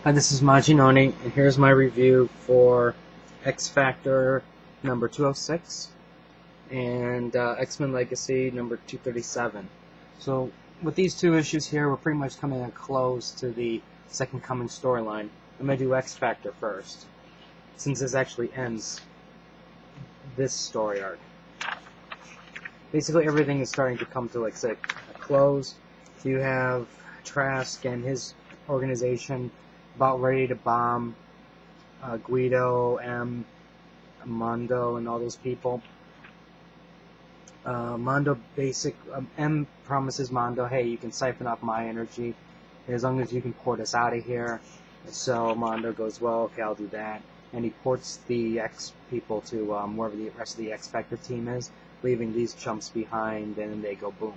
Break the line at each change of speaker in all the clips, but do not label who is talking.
Hi, this is Majinoni, and here's my review for X Factor number 206 and X-Men Legacy number 237. So, with these two issues here, we're pretty much coming to a close to the Second Coming storyline. I'm going to do X Factor first, since this actually ends this story arc. Basically, everything is starting to come to, like, say, a close. You have Trask and his organization about ready to bomb Guido, M, Mondo, and all those people. M promises Mondo, hey, you can siphon off my energy as long as you can port us out of here. So Mondo goes, well, okay, I'll do that. And he ports the X people to wherever the rest of the X Factor team is, leaving these chumps behind, and then they go boom.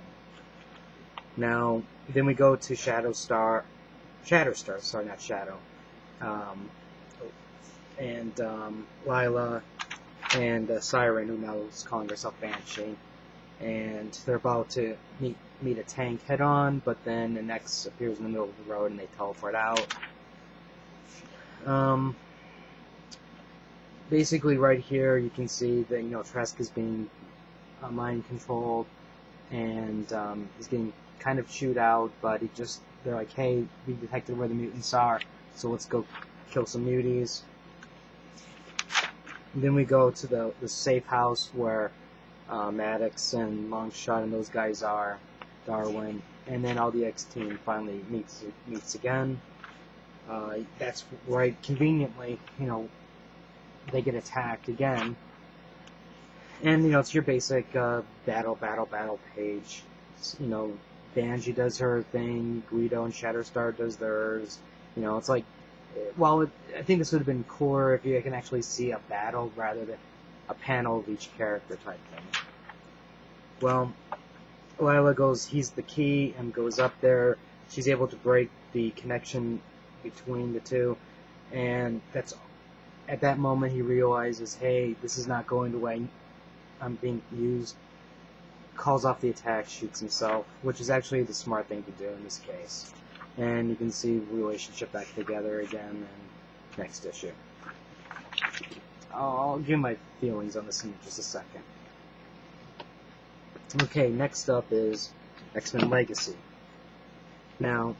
Now, then we go to Shatterstar, sorry, not Shadow, and Lila and Siren, who now is calling herself Banshee, and they're about to meet a tank head-on, but then the X appears in the middle of the road and they teleport out. Basically, right here you can see that Trask is being mind controlled, and he's getting kind of chewed out, but they're like, hey, we detected where the mutants are, so let's go kill some muties. And then we go to the safe house where Maddox and Longshot and those guys are, Darwin, and then all the X team finally meets again. That's right, conveniently, they get attacked again. And, it's your basic battle page. Banshee does her thing, Guido and Shatterstar does theirs. It's like, I think this would have been cooler if you can actually see a battle rather than a panel of each character type thing. Well, Lila goes, he's the key, and goes up there. She's able to break the connection between the two, and at that moment he realizes, hey, this is not going the way I'm being used. Calls off the attack, shoots himself, which is actually the smart thing to do in this case. And you can see the relationship back together again in next issue. I'll give my feelings on this in just a second. Okay, next up is X-Men Legacy. Now,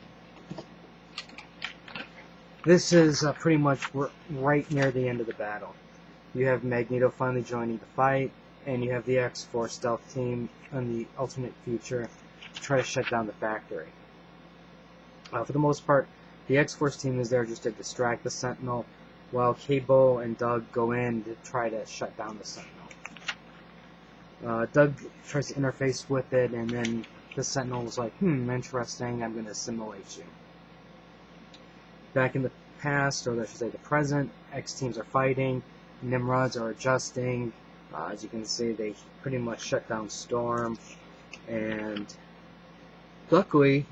this is pretty much right near the end of the battle. You have Magneto finally joining the fight, and you have the X-Force stealth team in the alternate future to try to shut down the factory. For the most part, the X-Force team is there just to distract the Sentinel, while Cable and Doug go in to try to shut down the Sentinel. Doug tries to interface with it, and then the Sentinel is like, interesting, I'm going to assimilate you. Back in the past, or I should say the present, X-teams are fighting, Nimrods are adjusting. As you can see, they pretty much shut down Storm, and luckily,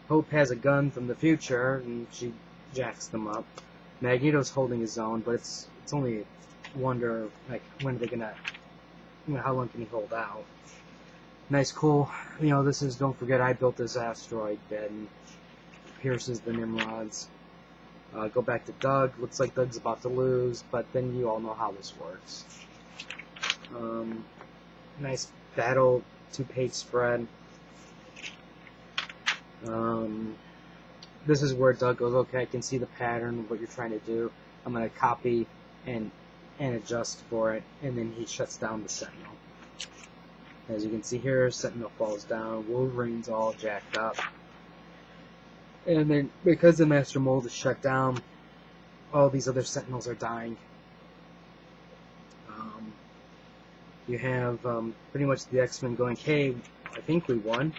Hope has a gun from the future, and she jacks them up. Magneto's holding his own, but it's only a wonder, like, when are they gonna, how long can he hold out? Nice, cool, this is, don't forget, I built this asteroid bed, and pierces the Nimrods. Go back to Doug, looks like Doug's about to lose, but then you all know how this works. Nice battle, 2-page spread. This is where Doug goes, okay, I can see the pattern of what you're trying to do. I'm going to copy and adjust for it, and then he shuts down the Sentinel. As you can see here, Sentinel falls down, Wolverine's all jacked up. And then, because the Master Mold is shut down, all these other Sentinels are dying. You have pretty much the X-Men going, hey, I think we won.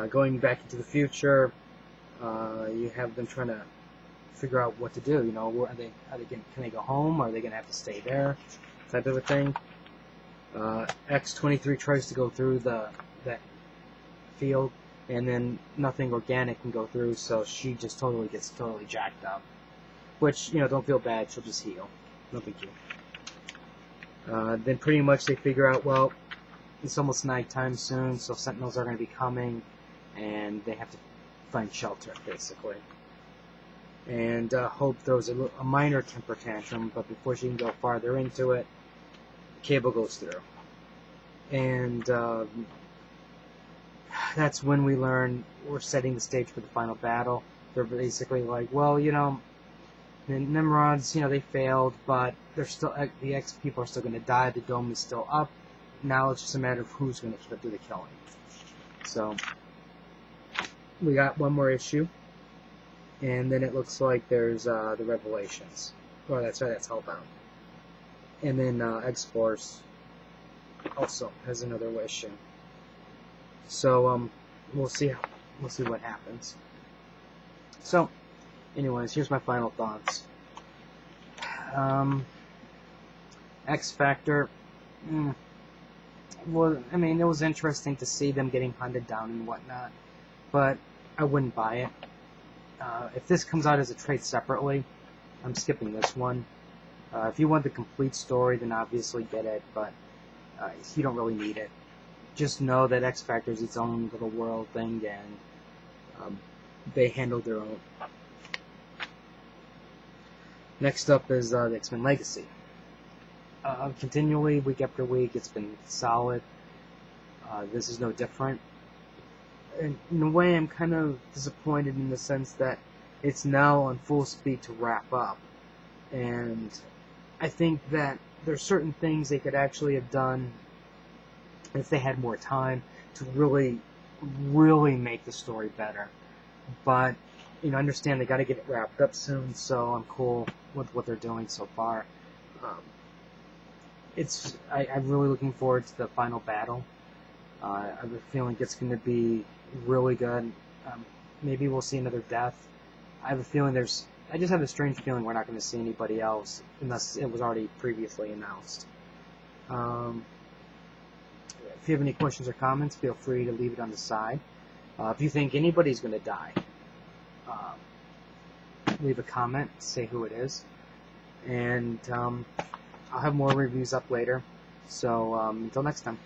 Going back into the future, you have them trying to figure out what to do. Can they go home? Are they going to have to stay there? Type of a thing. X-23 tries to go through that field, and then nothing organic can go through, so she just gets totally jacked up. Which, don't feel bad, she'll just heal. No big deal. Then pretty much they figure out, well, it's almost nighttime soon, so Sentinels are going to be coming, and they have to find shelter, basically. and Hope throws a minor temper tantrum, but before she can go farther into it, Cable goes through. And that's when we learn we're setting the stage for the final battle. They're basically like, well, the Nimrods, they failed, but they're still, the X people are still going to die. The dome is still up. Now it's just a matter of who's going to do the killing. So we got one more issue, and then it looks like there's the Revelations. Oh, that's right, that's Hellbound. And then X-Force also has another issue. So we'll see what happens. So, anyways, here's my final thoughts. X Factor. Well, I mean, it was interesting to see them getting hunted down and whatnot, but I wouldn't buy it. If this comes out as a trade separately, I'm skipping this one. If you want the complete story, then obviously get it, but you don't really need it. Just know that X Factor is its own little world thing, and they handle their own. Next up is the X-Men Legacy. Continually, week after week, it's been solid. This is no different. And in a way, I'm kind of disappointed in the sense that it's now on full speed to wrap up. And I think that there's certain things they could actually have done if they had more time to really, really make the story better. But, understand they got to get it wrapped up soon, so I'm cool with what they're doing so far. I'm really looking forward to the final battle. I have a feeling it's going to be really good. Maybe we'll see another death. I just have a strange feeling we're not going to see anybody else unless it was already previously announced. If you have any questions or comments, feel free to leave it on the side. If you think anybody's going to die, leave a comment, say who it is. And I'll have more reviews up later. So until next time.